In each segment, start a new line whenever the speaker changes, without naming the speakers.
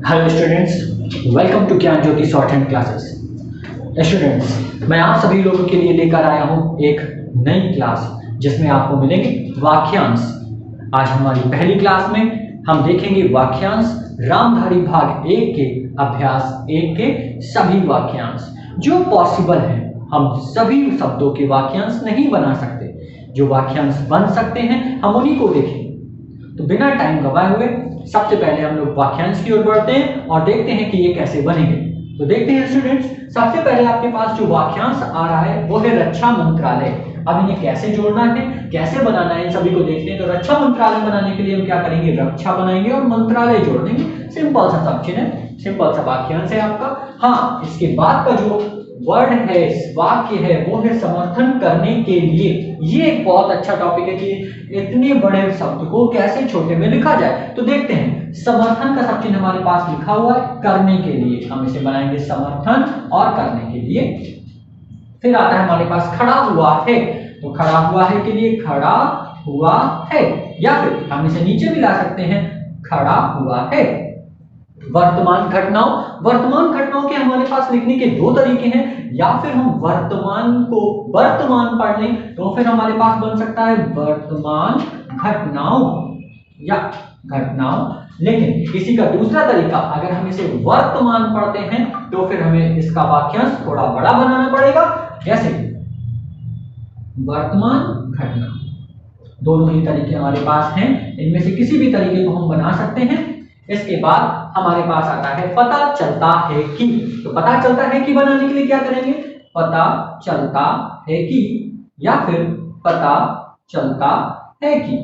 Hello students, welcome to ज्ञान ज्योति short hand classes. Students, मैं आप सभी लोगों के लिए लेकर आया हूं एक नई क्लास जिसमें आपको मिलेंगे वाक्यांश। आज हमारी पहली क्लास में हम देखेंगे वाक्यांश रामधारी भाग 1 के अभ्यास 1 के सभी वाक्यांश जो पॉसिबल है। हम सभी शब्दों के वाक्यांश नहीं बना सकते, जो वाक्यांश बन सकते हैं हम उन्हीं को देखेंगे। तो बिना टाइम गवाए हुए सबसे पहले हम लोग वाक्यांश की ओर बढ़ते हैं और देखते हैं कि ये कैसे बनेंगे। तो देखते हैं स्टूडेंट्स, सबसे पहले आपके पास जो वाक्यांश आ रहा है वो है रक्षा मंत्रालय। अब इन्हें कैसे जोड़ना है, कैसे बनाना है, इन सभी को देखते हैं। तो रक्षा मंत्रालय बनाने के लिए हम क्या करेंगे, रक्षा बनाएंगे और मंत्रालय जोड़ देंगे। सिंपल सा सब्जेक्ट है, सिंपल सा वाक्यांश है आपका। हाँ, इसके बाद का जो वर्ड है, वाक्य है, वो है समर्थन करने के लिए। ये एक बहुत अच्छा टॉपिक है कि इतने बड़े शब्द को कैसे छोटे में लिखा जाए। तो देखते हैं, समर्थन का सब चिन्ह हमारे पास लिखा हुआ है करने के लिए, हम इसे बनाएंगे समर्थन और करने के लिए। फिर आता है हमारे पास खड़ा हुआ है, तो खड़ा हुआ है के लिए खड़ा हुआ है, या फिर हम इसे नीचे भी ला सकते हैं, खड़ा हुआ है। वर्तमान घटनाओं के हमारे पास लिखने के दो तरीके हैं। या फिर हम वर्तमान को वर्तमान पढ़ लें तो फिर हमारे पास बन सकता है वर्तमान घटनाओं या घटनाओं। लेकिन इसी का दूसरा तरीका, अगर हम इसे वर्तमान पढ़ते हैं तो फिर हमें इसका वाक्यांश थोड़ा बड़ा बनाना पड़ेगा, जैसे वर्तमान घटना। दोनों ही तरीके हमारे पास हैं, इनमें से किसी भी तरीके को हम बना सकते हैं। इसके बाद हमारे पास आता है पता चलता है कि। तो पता चलता है कि बनाने के लिए क्या करेंगे, पता चलता है कि या फिर पता चलता है कि।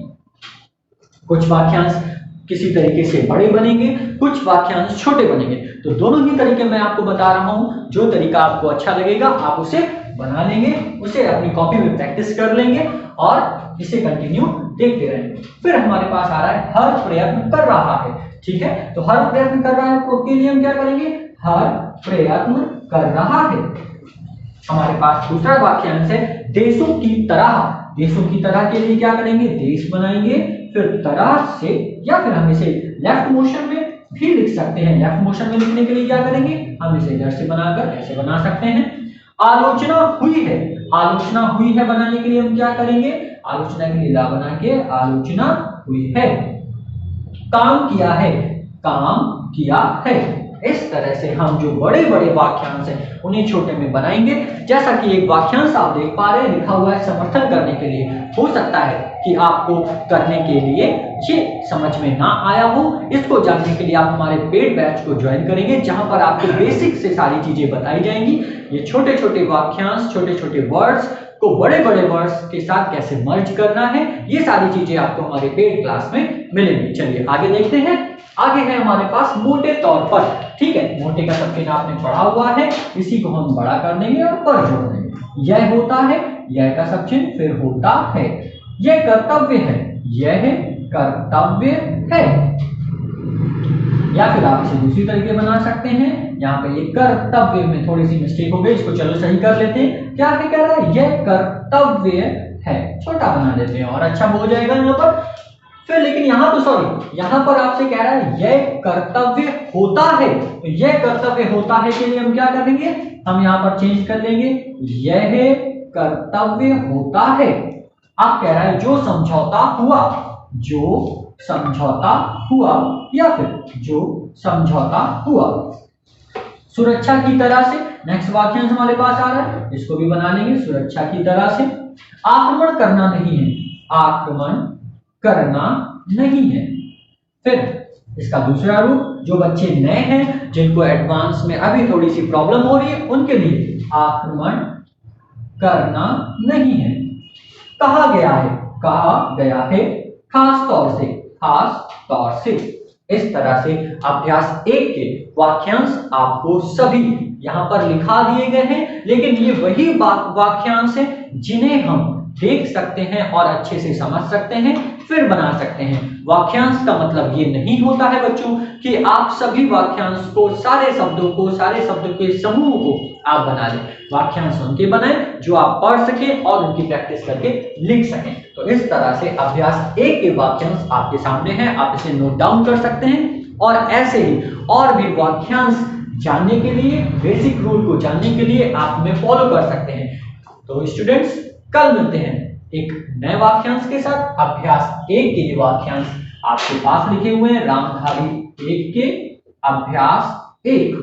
कुछ वाक्यांश किसी तरीके से बड़े बनेंगे, कुछ वाक्यांश छोटे बनेंगे। तो दोनों ही तरीके मैं आपको बता रहा हूं, जो तरीका आपको अच्छा लगेगा आप उसे बना लेंगे, उसे अपनी कॉपी में प्रैक्टिस कर लेंगे और इसे कंटिन्यू देखते रहेंगे। फिर हमारे पास आ रहा है हर प्रयत्न कर रहा है। ठीक है, तो हर प्रयत्न कर रहा है के लिए हम क्या करेंगे, हर प्रयत्न कर रहा है। हमारे पास दूसरा वाक्यांश है देशों की तरह। देशों की तरह के लिए क्या करेंगे, देश बनाएंगे, फिर तरह से, या फिर हम इसे लेफ्ट मोशन में भी लिख सकते हैं। लेफ्ट मोशन में लिखने के लिए क्या करेंगे, हम इसे इधर से बनाकर ऐसे बना सकते हैं। आलोचना हुई है, आलोचना हुई है बनाने के लिए हम क्या करेंगे, आलोचना के लिए ला बना के आलोचना हुई है। काम किया है, काम किया है। इस तरह से हम जो बड़े बड़े वाक्यांश हैं उन्हें छोटे में बनाएंगे। जैसा कि एक वाक्यांश आप देख पा रहे हैं लिखा हुआ है समर्थन करने के लिए। हो सकता है कि आपको करने के लिए ये समझ में ना आया हो। इसको जानने के लिए आप हमारे पेड बैच को ज्वाइन करेंगे, जहां पर आपको बेसिक से सारी चीजें बताई जाएंगी। ये छोटे छोटे वाक्यांश, छोटे छोटे वर्ड्स को बड़े बड़े वर्ड्स के साथ कैसे मर्ज करना है, ये सारी चीजें आपको हमारे पेड क्लास में मिलेंगी। चलिए आगे देखते हैं। आगे है हमारे पास मोटे तौर पर। ठीक है, मोटे का सब चिन्ह आपने पढ़ा हुआ है, इसी को हम बड़ा कर देंगे और पर जोड़ देंगे। यह होता है, यह का सब चिन्ह फिर होता है। यह कर्तव्य है, यह कर्तव्य है। या फिर आप इसे दूसरी तरीके बना सकते हैं। यहाँ पे ये कर्तव्य में थोड़ी सी मिस्टेक हो गई, इसको चलो सही कर लेते हैं। क्या है, कह रहा है यह कर्तव्य है, छोटा बना देते हैं और अच्छा हो जाएगा यहाँ पर। फिर लेकिन यहाँ तो सॉरी, यहाँ पर आपसे कह रहा है यह कर्तव्य होता है। तो यह कर्तव्य होता है के लिए हम क्या करेंगे, हम यहाँ पर चेंज कर लेंगे, यह कर्तव्य होता है। आप कह रहा है जो समझौता हुआ, जो समझौता हुआ, या फिर जो समझौता हुआ। सुरक्षा की तरह से नेक्स्ट वाक्यांश हमारे पास आ रहा है, इसको भी बना लेंगे सुरक्षा की तरह से। आक्रमण करना नहीं है, आक्रमण करना नहीं है। फिर इसका दूसरा रूप, जो बच्चे नए हैं जिनको एडवांस में अभी थोड़ी सी प्रॉब्लम हो रही है उनके लिए आक्रमण करना नहीं है। कहा गया है, कहा गया है, खास तौर से, खास तौर से। इस तरह से अभ्यास 1 के वाक्यांश आपको सभी यहां पर लिखा दिए गए हैं, लेकिन ये वही वाक्यांश हैं जिन्हें हम देख सकते हैं और अच्छे से समझ सकते हैं, फिर बना सकते हैं। वाक्यांश का मतलब ये नहीं होता है बच्चों कि आप सभी वाक्यांश को, सारे शब्दों को, सारे शब्दों के समूह को आप बना लें। वाक्यांश उनके बनाएं जो आप पढ़ सकें और उनकी प्रैक्टिस करके लिख सकें। तो इस तरह से अभ्यास 1 के वाक्यांश आपके सामने हैं, आप इसे नोट डाउन कर सकते हैं। और ऐसे ही और भी वाक्यांश जानने के लिए, बेसिक रूल को जानने के लिए आप हमें फॉलो कर सकते हैं। तो स्टूडेंट्स, कल मिलते हैं एक नए वाक्यांश के साथ। अभ्यास 1 के वाक्यांश आपके पास लिखे हुए हैं, रामधारी 1 के अभ्यास 1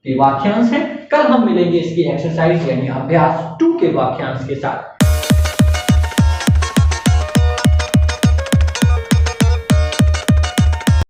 के वाक्यांश हैं। कल हम मिलेंगे इसकी एक्सरसाइज यानी अभ्यास 2 के वाक्यांश के साथ।